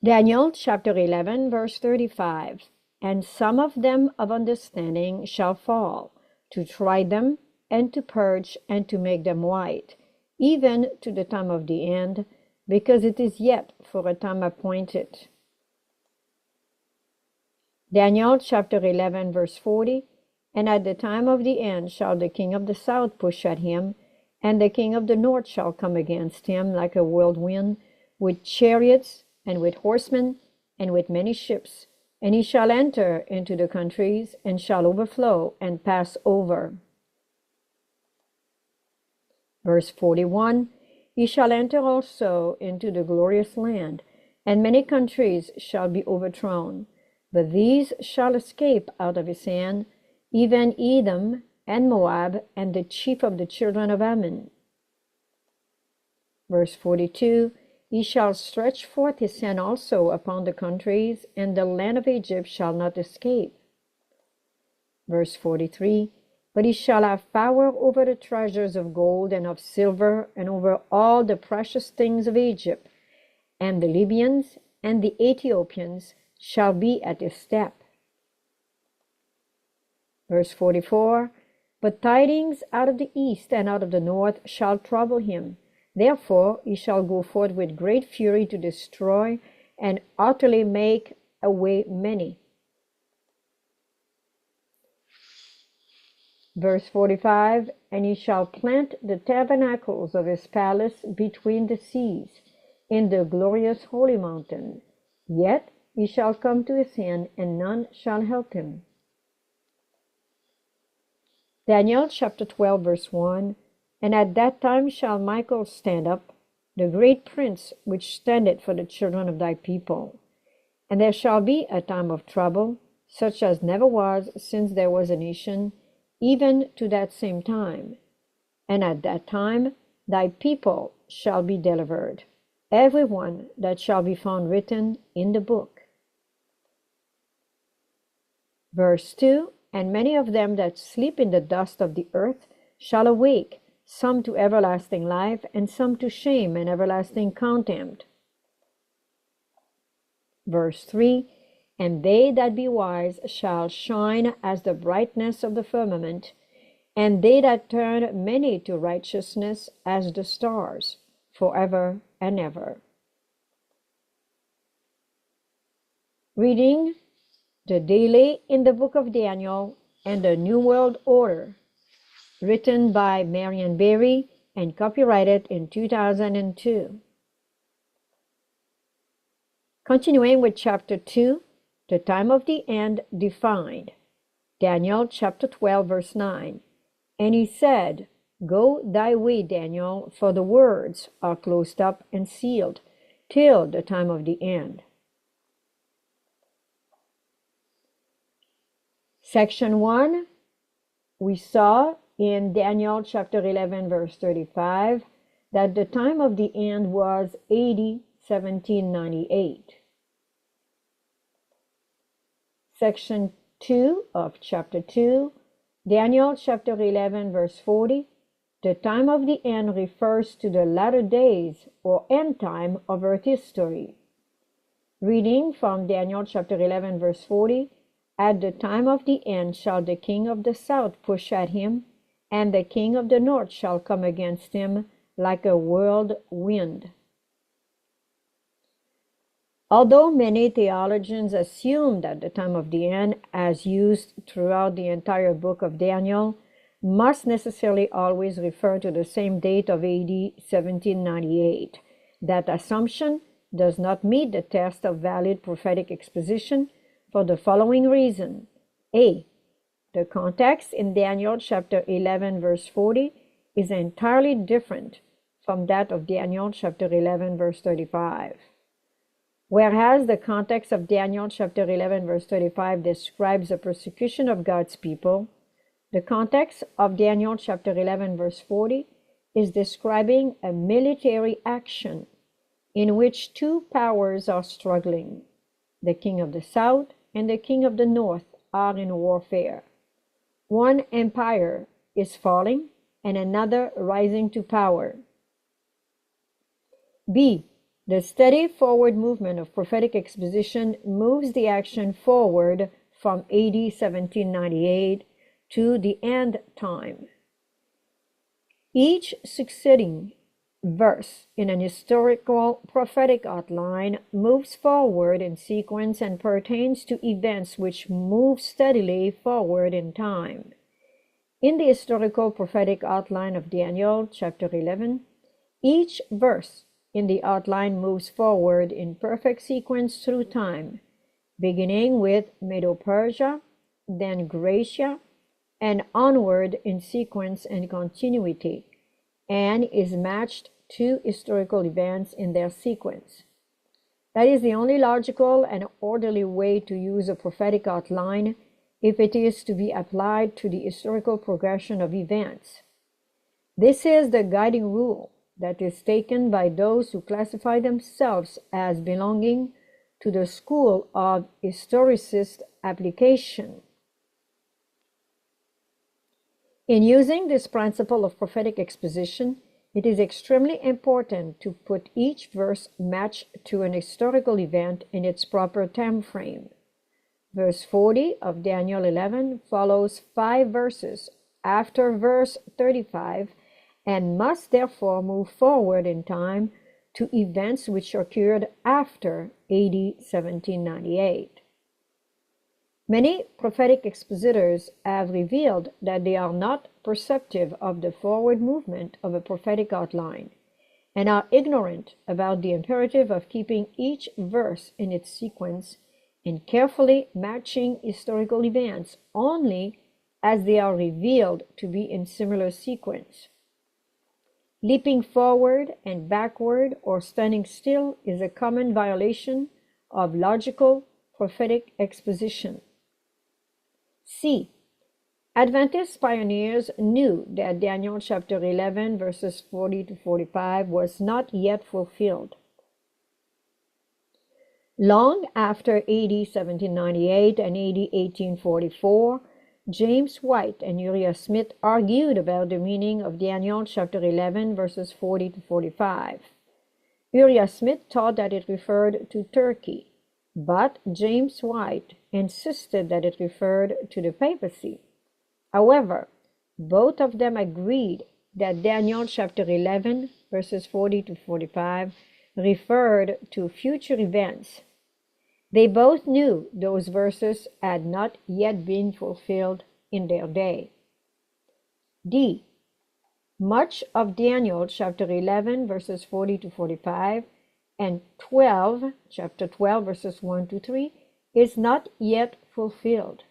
Daniel chapter 11, verse 35. And some of them of understanding shall fall, to try them, and to purge, and to make them white, even to the time of the end, because it is yet for a time appointed. Daniel chapter 11, verse 40. And at the time of the end shall the king of the south push at him, and the king of the north shall come against him like a whirlwind, with chariots, and with horsemen, and with many ships. And he shall enter into the countries, and shall overflow, and pass over. Verse 41, he shall enter also into the glorious land, and many countries shall be overthrown. But these shall escape out of his hand, even Edom, and Moab, and the chief of the children of Ammon. Verse 42, he shall stretch forth his hand also upon the countries, and the land of Egypt shall not escape. Verse 43, but he shall have power over the treasures of gold and of silver, and over all the precious things of Egypt, and the Libyans and the Ethiopians shall be at his step. Verse 44, but tidings out of the east and out of the north shall trouble him. Therefore he shall go forth with great fury to destroy, and utterly make away many. Verse 45, and he shall plant the tabernacles of his palace between the seas, in the glorious holy mountain. Yet he shall come to his end, and none shall help him. Daniel chapter 12, verse 1, and at that time shall Michael stand up, the great prince which standeth for the children of thy people. And there shall be a time of trouble, such as never was since there was a nation, even to that same time. And at that time thy people shall be delivered, every one that shall be found written in the book. Verse 2, and many of them that sleep in the dust of the earth shall awake, some to everlasting life, and some to shame and everlasting contempt. Verse 3, and they that be wise shall shine as the brightness of the firmament, and they that turn many to righteousness as the stars, forever and ever. Reading the daily in the book of Daniel and the New World Order, written by Marion Berry and copyrighted in 2002. Continuing with chapter 2, the time of the end defined. Daniel chapter 12, verse 9. And he said, Go thy way, Daniel, for the words are closed up and sealed till the time of the end. Section 1, we saw in Daniel chapter 11, verse 35, that the time of the end was AD 1798. Section 2 of chapter 2, Daniel chapter 11, verse 40, the time of the end refers to the latter days or end time of earth history. Reading from Daniel chapter 11, verse 40, at the time of the end shall the king of the south push at him, and the king of the north shall come against him like a whirlwind. Although many theologians assume that the time of the end, as used throughout the entire book of Daniel, must necessarily always refer to the same date of AD 1798, that assumption does not meet the test of valid prophetic exposition for the following reason. A. The context in Daniel chapter 11, verse 40 is entirely different from that of Daniel chapter 11, verse 35. Whereas the context of Daniel chapter 11, verse 35 describes the persecution of God's people, the context of Daniel chapter 11, verse 40 is describing a military action in which two powers are struggling. The king of the south and the king of the north are in warfare. One empire is falling and another rising to power. B. The steady forward movement of prophetic exposition moves the action forward from AD 1798 to the end time. Each succeeding verse in an historical prophetic outline moves forward in sequence and pertains to events which move steadily forward in time. In the historical prophetic outline of Daniel chapter 11, each verse in the outline moves forward in perfect sequence through time, beginning with Medo-Persia, then Gracia, and onward in sequence and continuity, and is matched to historical events in their sequence. That is the only logical and orderly way to use a prophetic outline if it is to be applied to the historical progression of events. This is the guiding rule that is taken by those who classify themselves as belonging to the school of historicist application. In using this principle of prophetic exposition, it is extremely important to put each verse matched to an historical event in its proper time frame. Verse 40 of Daniel 11 follows 5 verses after verse 35 and must therefore move forward in time to events which occurred after AD 1798. Many prophetic expositors have revealed that they are not perceptive of the forward movement of a prophetic outline and are ignorant about the imperative of keeping each verse in its sequence and carefully matching historical events only as they are revealed to be in similar sequence. Leaping forward and backward or standing still is a common violation of logical prophetic exposition. C. Adventist pioneers knew that Daniel chapter 11 verses 40 to 45 was not yet fulfilled. Long after AD 1798 and AD 1844, James White and Uriah Smith argued about the meaning of Daniel chapter 11 verses 40 to 45. Uriah Smith taught that it referred to Turkey, but James White insisted that it referred to the papacy. However, both of them agreed that Daniel chapter 11 verses 40 to 45 referred to future events. They both knew those verses had not yet been fulfilled in their day. D. Much of Daniel chapter 11 verses 40 to 45 and chapter 12 verses 1 to 3 is not yet fulfilled.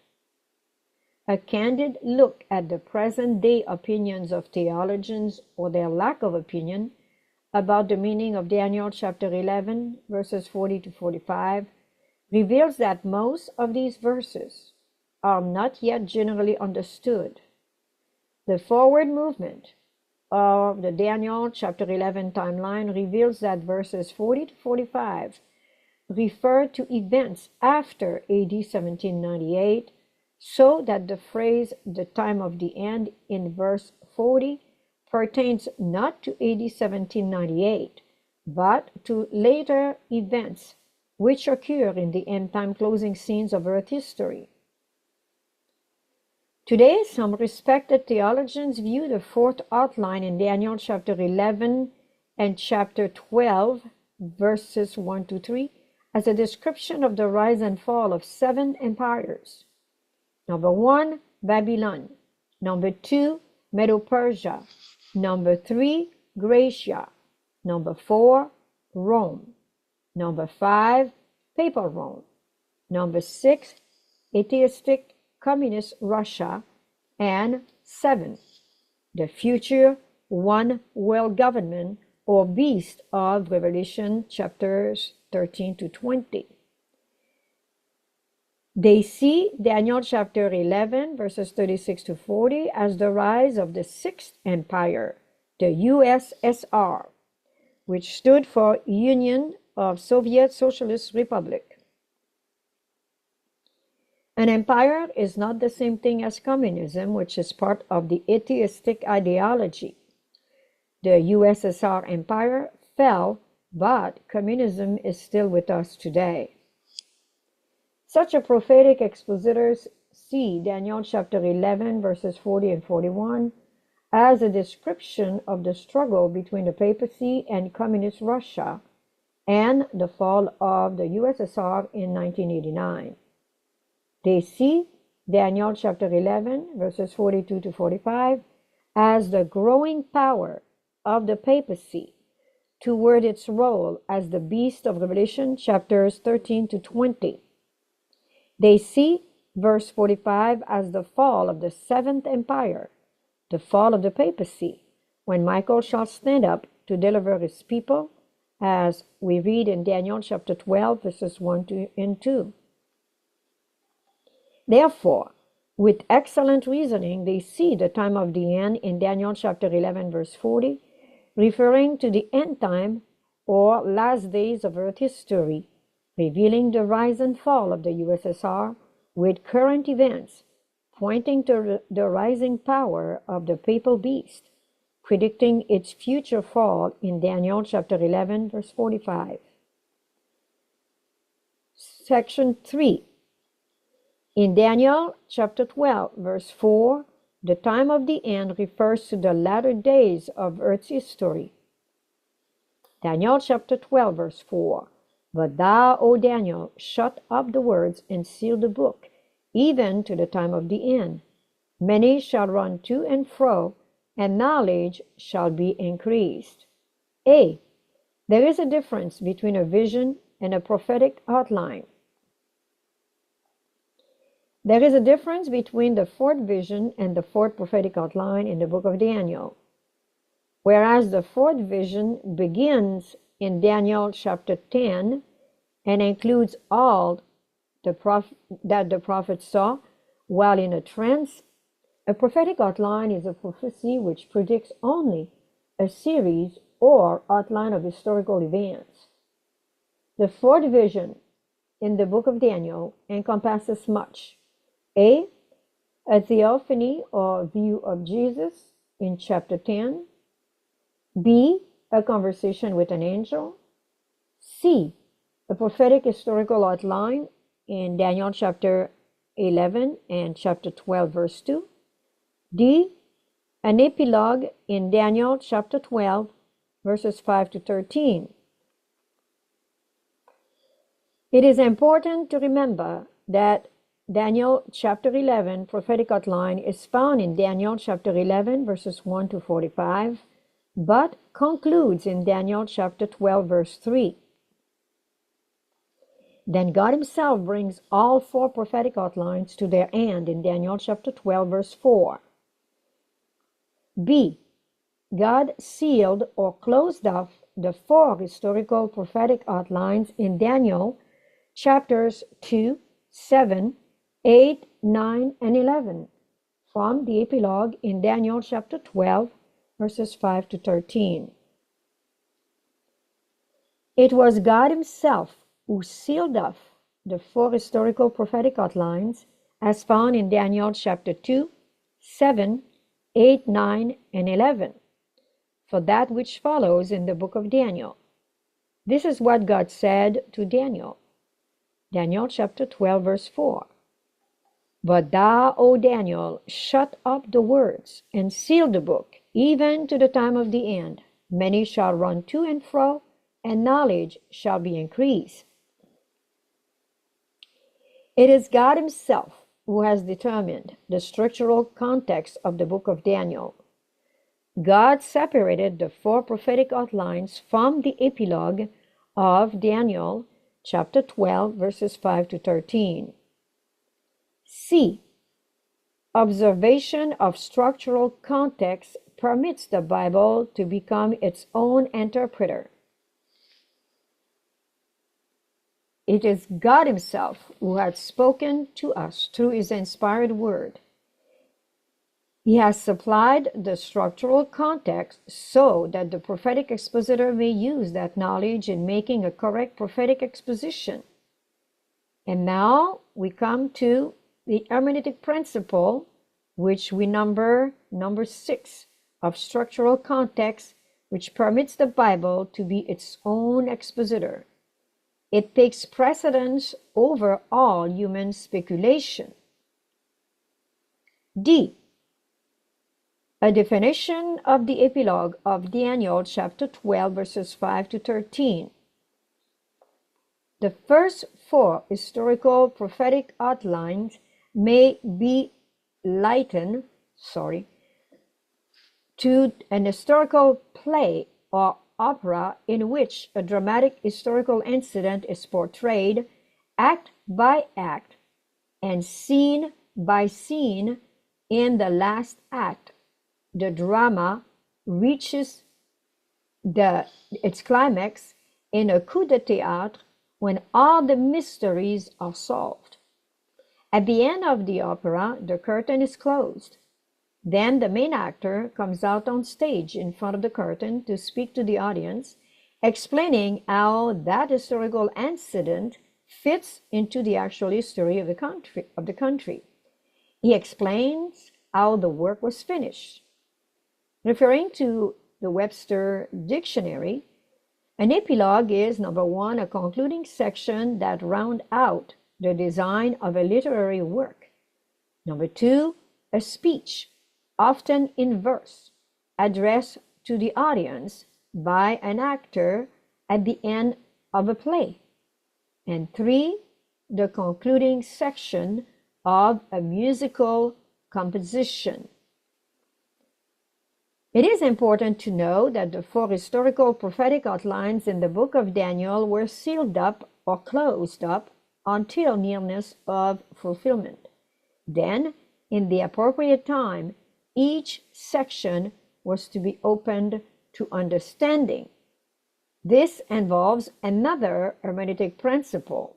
A candid look at the present-day opinions of theologians or their lack of opinion about the meaning of Daniel chapter 11 verses 40 to 45 reveals that most of these verses are not yet generally understood. The forward movement of the Daniel chapter 11 timeline reveals that verses 40 to 45 refer to events after AD 1798, so that the phrase "the time of the end" in verse 40 pertains not to AD 1798, but to later events which occur in the end-time closing scenes of Earth history. Today, some respected theologians view the fourth outline in Daniel chapter 11 and chapter 12, verses 1 to 3, as a description of the rise and fall of 7 empires. Number 1, Babylon. Number 2, Medo-Persia. Number 3, Gracia. Number 4, Rome. Number 5, Papal Rome. Number 6, atheistic communist Russia. And 7, the future one world government or beast of Revelation chapters 13 to 20. They see Daniel chapter 11 verses 36 to 40 as the rise of the sixth empire, the USSR, which stood for Union of Soviet Socialist Republic. An empire is not the same thing as communism, which is part of the atheistic ideology. The USSR empire fell but communism is still with us today. Such a prophetic expositors see Daniel chapter 11 verses 40 and 41 as a description of the struggle between the papacy and communist Russia and the fall of the USSR in 1989. They see Daniel chapter 11 verses 42 to 45 as the growing power of the papacy toward its role as the beast of Revelation chapters 13 to 20. They see verse 45 as the fall of the seventh empire, the fall of the papacy, when Michael shall stand up to deliver his people, as we read in Daniel chapter 12 verses 1 and 2. Therefore, with excellent reasoning, they see the time of the end in Daniel chapter 11 verse 40, referring to the end time or last days of earth history, revealing the rise and fall of the USSR with current events pointing to the rising power of the papal beast, predicting its future fall in Daniel chapter 11 verse 45. Section 3. In Daniel chapter 12 verse 4, the time of the end refers to the latter days of earth's history. Daniel chapter 12 verse 4. But thou, O Daniel, shut up the words and seal the book, even to the time of the end. Many shall run to and fro, and knowledge shall be increased. A. There is a difference between a vision and a prophetic outline. There is a difference between the fourth vision and the fourth prophetic outline in the book of Daniel. Whereas the fourth vision begins in Daniel chapter 10 and includes all that the prophet saw while in a trance, a prophetic outline is a prophecy which predicts only a series or outline of historical events. The fourth vision in the book of Daniel encompasses much. A theophany or view of Jesus in chapter 10. B, a conversation with an angel. C, a prophetic historical outline in Daniel chapter 11 and chapter 12 verse 2. D, an epilogue in Daniel chapter 12 verses 5 to 13. It is important to remember that Daniel chapter 11 prophetic outline is found in Daniel chapter 11 verses 1 to 45, but concludes in Daniel chapter 12 verse 3. Then God himself brings all four prophetic outlines to their end in Daniel chapter 12 verse 4. B. God sealed or closed off the four historical prophetic outlines in Daniel chapters 2, 7, 8, 9, and 11 from the epilogue in Daniel chapter 12 verses 5 to 13. It was God himself who sealed off the four historical prophetic outlines as found in Daniel chapter 2, 7, 8, 9, and 11 for that which follows in the book of Daniel. This is what God said to Daniel. Daniel chapter 12 verse 4. But thou, O Daniel, shut up the words and seal the book, even to the time of the end. Many shall run to and fro, and knowledge shall be increased. It is God himself who has determined the structural context of the book of Daniel. God separated the four prophetic outlines from the epilogue of Daniel chapter 12 verses 5 to 13. C. Observation of structural context permits the Bible to become its own interpreter. It is God himself who has spoken to us through his inspired word. He has supplied the structural context so that the prophetic expositor may use that knowledge in making a correct prophetic exposition. And now we come to the hermeneutic principle, which we number 6 of structural context, which permits the Bible to be its own expositor. It takes precedence over all human speculation. D. A definition of the epilogue of Daniel chapter 12 verses 5 to 13. The first four historical prophetic outlines may be likened to an historical play or opera in which a dramatic historical incident is portrayed act by act and scene by scene. In the last act, the drama reaches its climax in a coup de théâtre when all the mysteries are solved. At the end of the opera, the curtain is closed. Then the main actor comes out on stage in front of the curtain to speak to the audience, explaining how that historical incident fits into the actual history of the country. He explains how the work was finished. Referring to the Webster Dictionary, an epilogue is, number one, a concluding section that rounds out the design of a literary work. Number two, a speech, often in verse, addressed to the audience by an actor at the end of a play. And three, the concluding section of a musical composition. It is important to know that the four historical prophetic outlines in the book of Daniel were sealed up or closed up until nearness of fulfillment. Then, in the appropriate time, each section was to be opened to understanding. This involves another hermeneutic principle.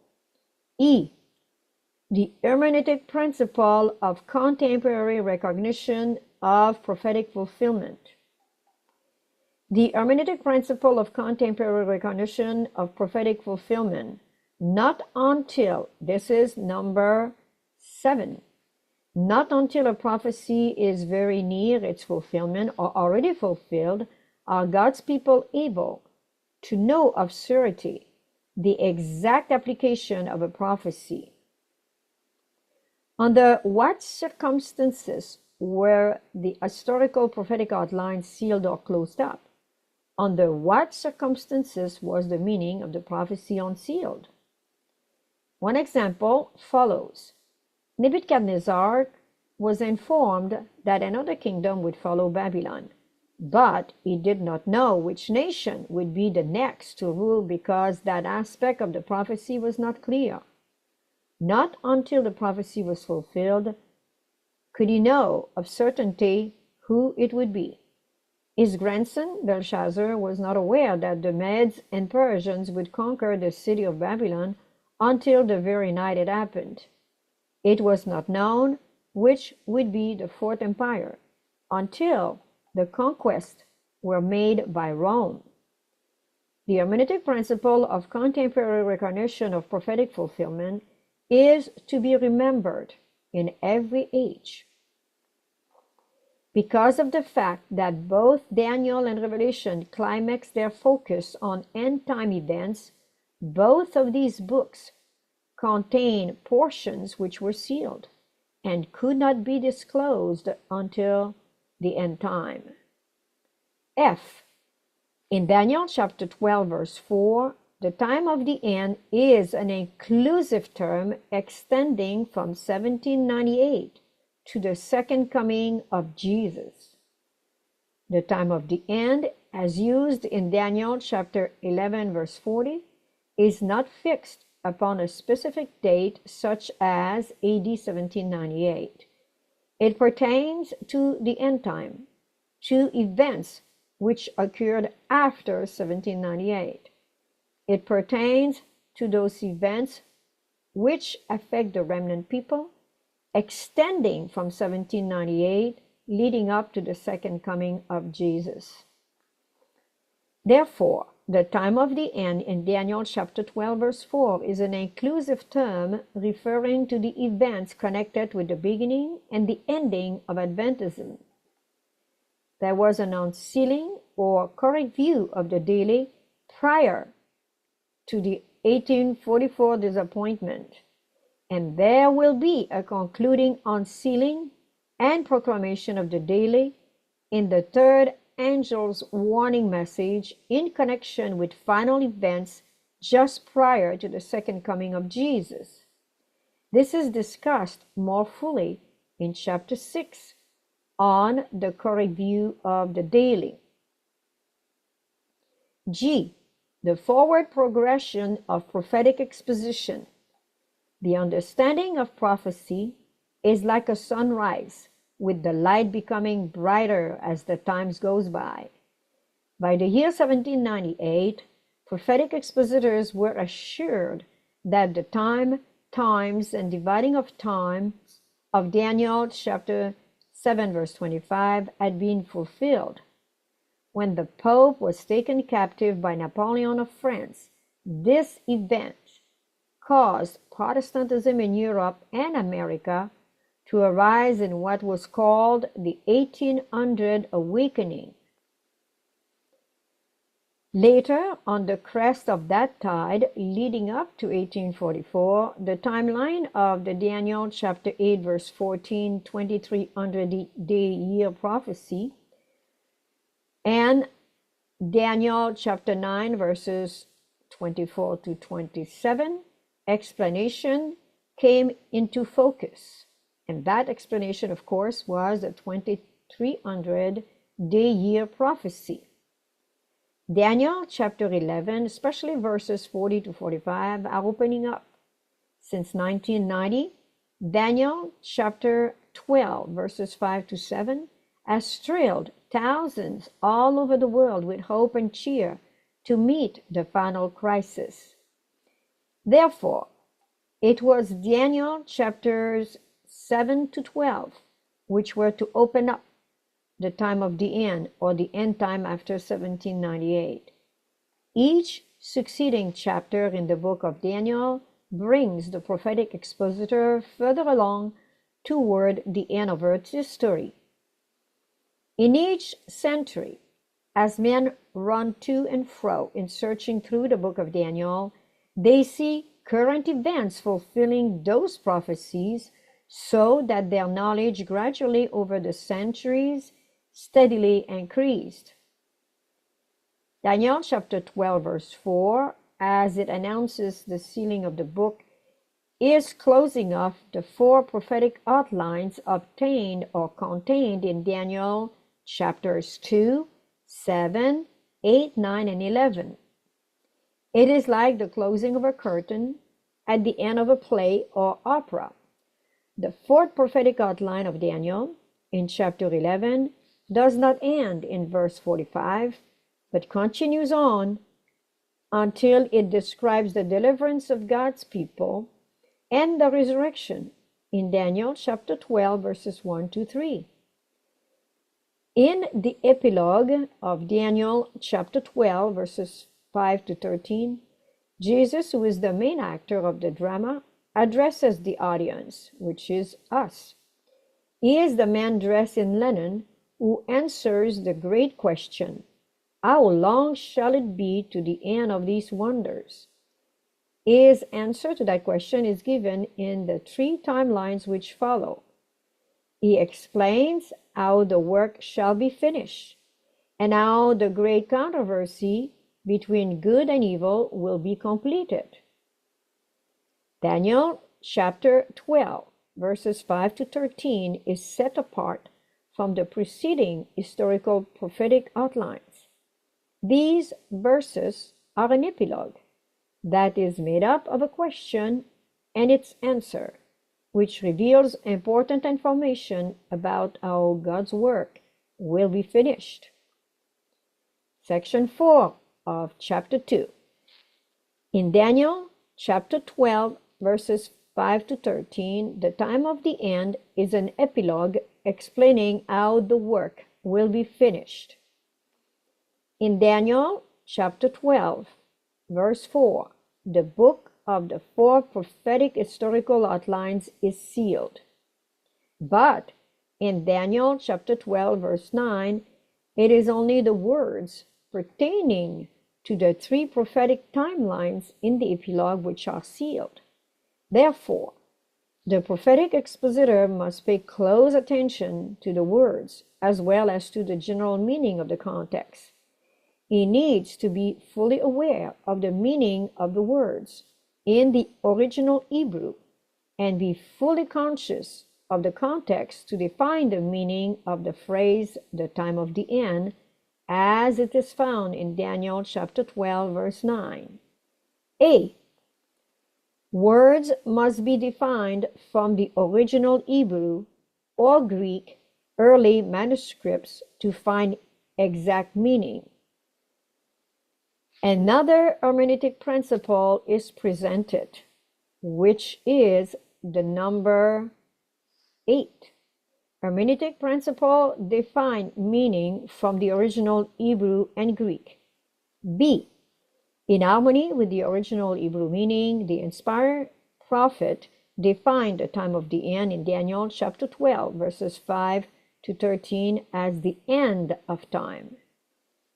E. The hermeneutic principle of contemporary recognition of prophetic fulfillment. The hermeneutic principle of contemporary recognition of prophetic fulfillment, not until, this is number 7, not until a prophecy is very near its fulfillment or already fulfilled, are God's people able to know of certainty the exact application of a prophecy. Under what circumstances were the historical prophetic outlines sealed or closed up? Under what circumstances was the meaning of the prophecy unsealed? One example follows. Nebuchadnezzar was informed that another kingdom would follow Babylon, but he did not know which nation would be the next to rule because that aspect of the prophecy was not clear. Not until the prophecy was fulfilled could he know of certainty who it would be. His grandson, Belshazzar, was not aware that the Medes and Persians would conquer the city of Babylon until the very night it happened. It was not known which would be the fourth empire until the conquests were made by Rome. The hermeneutic principle of contemporary recognition of prophetic fulfillment is to be remembered in every age. Because of the fact that both Daniel and Revelation climax their focus on end-time events, both of these books contain portions which were sealed and could not be disclosed until the end time. F. In Daniel chapter 12 verse 4, the time of the end is an inclusive term extending from 1798 to the second coming of Jesus. The time of the end, as used in Daniel chapter 11 verse 40, is not fixed upon a specific date such as AD 1798. It pertains to the end time, to events which occurred after 1798. It pertains to those events which affect the remnant people, extending from 1798, leading up to the second coming of Jesus. Therefore, the time of the end in Daniel chapter 12 verse 4 is an inclusive term referring to the events connected with the beginning and the ending of Adventism. there was an unsealing or correct view of the daily prior to the 1844 disappointment, and there will be a concluding unsealing and proclamation of the daily in the third angel's warning message in connection with final events just prior to the second coming of Jesus. This is discussed more fully in chapter 6 on the correct view of the daily. G. The forward progression of prophetic exposition. The understanding of prophecy is like a sunrise, with the light becoming brighter as the times goes by. By the year 1798, prophetic expositors were assured that the times, and dividing of time of Daniel chapter 7 verse 25 had been fulfilled. When the Pope was taken captive by Napoleon of France, this event caused Protestantism in Europe and America to arise in what was called the 1800 Awakening. Later, on the crest of that tide leading up to 1844, the timeline of the Daniel chapter 8 verse 14 2300-day year prophecy and Daniel chapter 9 verses 24 to 27 explanation came into focus. And that explanation, of course, was the 2300-day year prophecy. Daniel chapter 11, especially verses 40 to 45, are opening up. Since 1990, Daniel chapter 12, verses 5 to 7, has thrilled thousands all over the world with hope and cheer to meet the final crisis. Therefore, it was Daniel chapters 7 to 12 which were to open up the time of the end, or the end time after 1798. Each succeeding chapter in the book of Daniel brings the prophetic expositor further along toward the end of Earth's history. In each century, as men run to and fro in searching through the book of Daniel, they see current events fulfilling those prophecies, so that their knowledge gradually over the centuries steadily increased. Daniel chapter 12 verse 4, as it announces the sealing of the book, is closing off the four prophetic outlines obtained or contained in Daniel chapters 2, 7, 8, 9, and 11. It is like the closing of a curtain at the end of a play or opera. The fourth prophetic outline of Daniel in chapter 11 does not end in verse 45, but continues on until it describes the deliverance of God's people and the resurrection in Daniel chapter 12, verses 1 to 3. In the epilogue of Daniel chapter 12, verses 5 to 13, Jesus, who is the main actor of the drama, addresses the audience, which is us. He is the man dressed in linen who answers the great question, how long shall it be to the end of these wonders? His answer to that question is given in the three timelines which follow. He explains how the work shall be finished, and how the great controversy between good and evil will be completed. Daniel chapter 12, verses 5 to 13 is set apart from the preceding historical prophetic outlines. These verses are an epilogue that is made up of a question and its answer, which reveals important information about how God's work will be finished. Section 4 of chapter 2. In Daniel chapter 12, verses 5 to 13, the time of the end is an epilogue explaining how the work will be finished. In Daniel chapter 12, verse 4, the book of the four prophetic historical outlines is sealed. But in Daniel chapter 12, verse 9, It is only the words pertaining to the three prophetic timelines in the epilogue which are sealed. Therefore, the prophetic expositor must pay close attention to the words as well as to the general meaning of the context. He needs to be fully aware of the meaning of the words in the original Hebrew and be fully conscious of the context to define the meaning of the phrase, the time of the end, as it is found in Daniel chapter 12, verse 9. A. Words must be defined from the original Hebrew or Greek early manuscripts to find exact meaning. Another hermeneutic principle is presented, which is the number 8. Hermeneutic principle define meaning from the original Hebrew and Greek. B. In harmony with the original Hebrew meaning, the inspired prophet defined the time of the end in Daniel chapter 12, verses 5 to 13 as the end of time.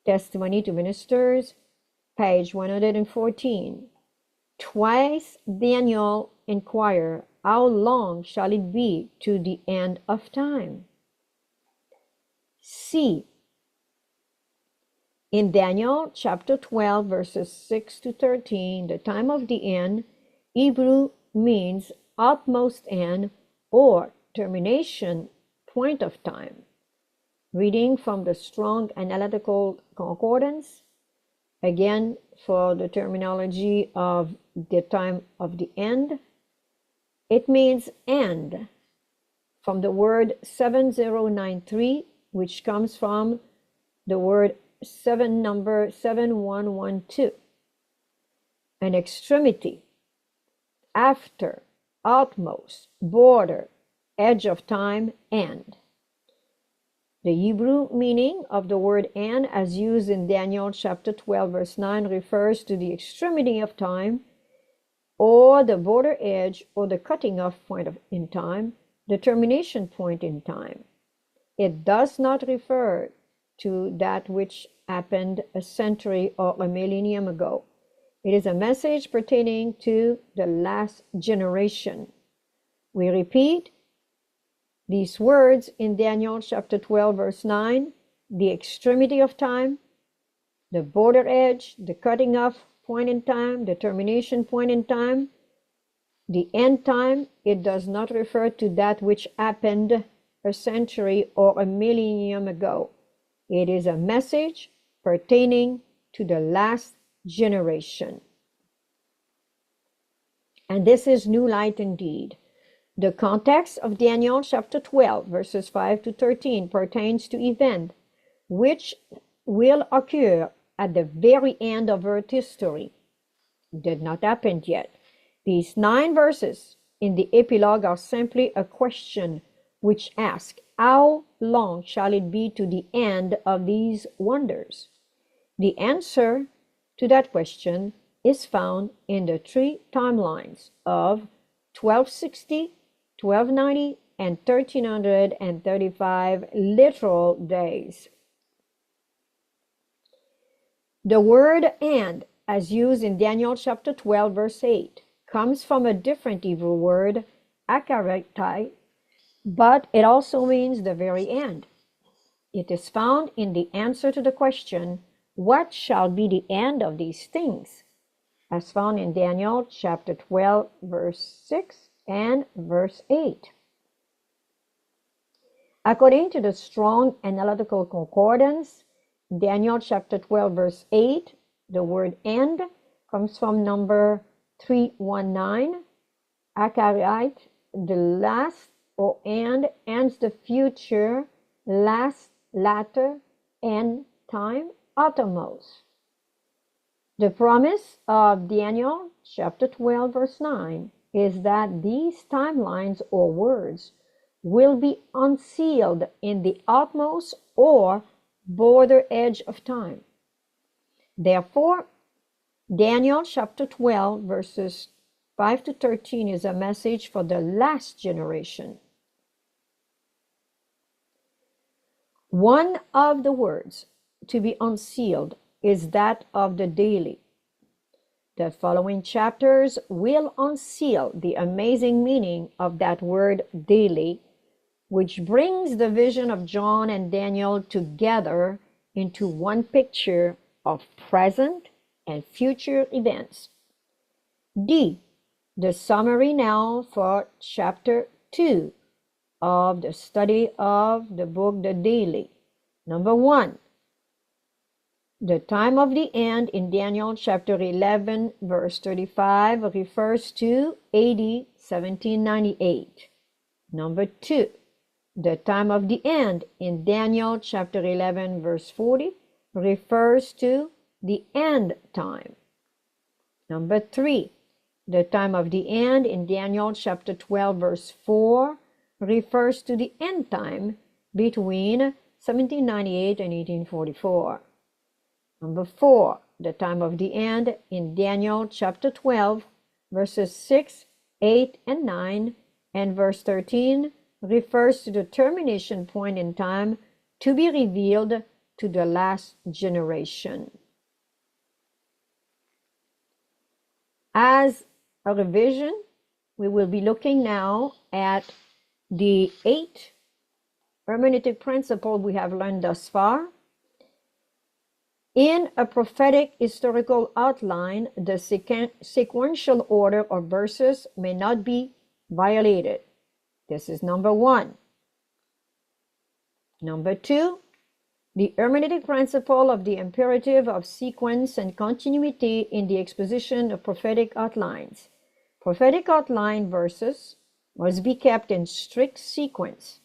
Testimony to Ministers, page 114. Twice Daniel inquired, how long shall it be to the end of time? C. In Daniel chapter 12, verses 6 to 13, the time of the end, Hebrew means utmost end or termination, point of time. Reading from the Strong Analytical Concordance, again for the terminology of the time of the end, it means end, from the word 7093, which comes from the word number 7112. An extremity, after, utmost, border, edge of time, end. The Hebrew meaning of the word end, as used in Daniel chapter 12, verse 9, refers to the extremity of time, or the border edge, or the cutting off point in time, the termination point in time. It does not refer to that which happened a century or a millennium ago. It is a message pertaining to the last generation. We repeat these words in Daniel chapter 12, verse 9, the extremity of time, the border edge, the cutting off point in time, the termination point in time, the end time. It does not refer to that which happened a century or a millennium ago. It is a message pertaining to the last generation. And this is new light indeed. The context of Daniel chapter 12, verses 5 to 13 pertains to events which will occur at the very end of Earth history. It did not happen yet. These 9 verses in the epilogue are simply a question which asks, how long shall it be to the end of these wonders? The answer to that question is found in the 3 timelines of 1260, 1290, and 1335 literal days. The word and, as used in Daniel chapter 12, verse 8, comes from a different Hebrew word, akaratai, but it also means the very end. It is found in the answer to the question, what shall be the end of these things? As found in Daniel chapter 12, verse 6 and verse 8. According to the Strong Analytical Concordance, Daniel chapter 12, verse 8, the word end comes from number 319. Akarite, the last or end, ends the future, last, latter, end, time, uttermost. The promise of Daniel chapter 12, verse 9 is that these timelines or words will be unsealed in the utmost or border edge of time. Therefore, Daniel chapter 12, verses 5 to 13 is a message for the last generation. One of the words to be unsealed is that of the daily. The following chapters will unseal the amazing meaning of that word daily, which brings the vision of John and Daniel together into one picture of present and future events. D. The summary now for chapter 2 of the study of the book The Daily. Number 1. The time of the end in Daniel chapter 11 verse 35 refers to AD 1798. Number 2. The time of the end in Daniel chapter 11 verse 40 refers to the end time. Number 3. The time of the end in Daniel chapter 12 verse 4 refers to the end time between 1798 and 1844. Number 4, the time of the end in Daniel chapter 12, verses 6, 8, and 9, and verse 13 refers to the termination point in time to be revealed to the last generation. As a revision, we will be looking now at the 8 hermeneutic principles we have learned thus far. In a prophetic historical outline, the sequential order of verses may not be violated. This is number 1. Number 2, the hermeneutic principle of the imperative of sequence and continuity in the exposition of prophetic outlines. Prophetic outline verses must be kept in strict sequence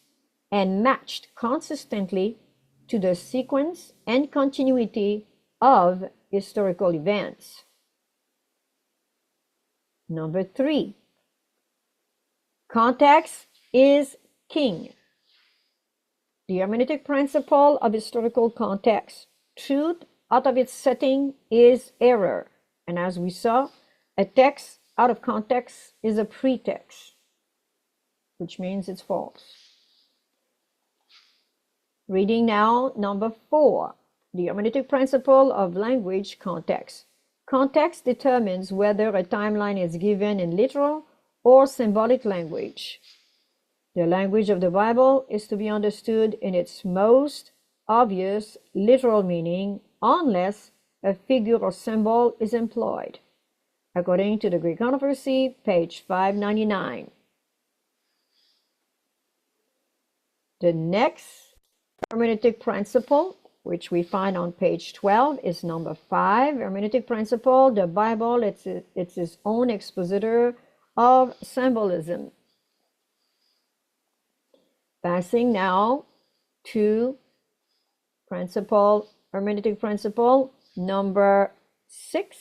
and matched consistently to the sequence and continuity of historical events. Number 3, context is king. The hermeneutic principle of historical context. Truth out of its setting is error. And as we saw, a text out of context is a pretext, which means it's false. Reading now, number 4, the hermeneutic principle of language context. Context determines whether a timeline is given in literal or symbolic language. The language of the Bible is to be understood in its most obvious literal meaning unless a figure or symbol is employed, according to the Greek Controversy, page 599. The next hermeneutic principle, which we find on page 12, is number 5. Hermeneutic principle, the Bible, it's its own expositor of symbolism. Passing now to hermeneutic principle number 6.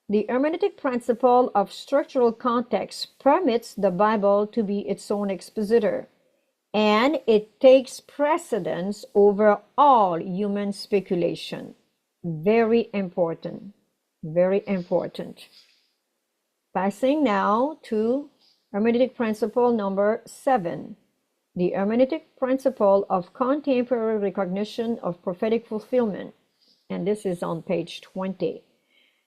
The hermeneutic principle of structural context permits the Bible to be its own expositor, and it takes precedence over all human speculation. Very important. Very important. Passing now to hermeneutic principle number 7. The hermeneutic principle of contemporary recognition of prophetic fulfillment. And this is on page 20.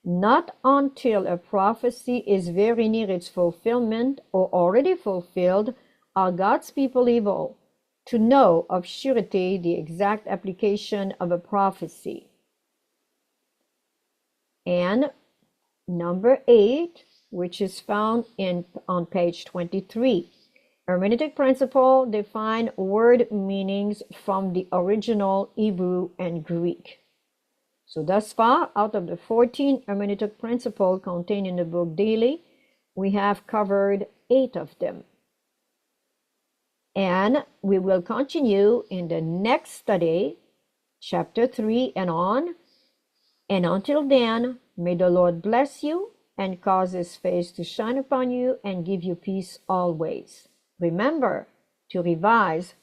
Not until a prophecy is very near its fulfillment or already fulfilled are God's people able to know of surety the exact application of a prophecy. And number 8, which is found on page 23. Hermeneutic principle define word meanings from the original Hebrew and Greek. So thus far, out of the 14 hermeneutic principles contained in the book Daily, we have covered 8 of them. And we will continue in the next study, chapter 3 and on. And until then, may the Lord bless you and cause his face to shine upon you and give you peace always. Remember to revise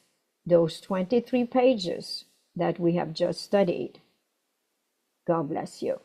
those 23 pages that we have just studied. God bless you.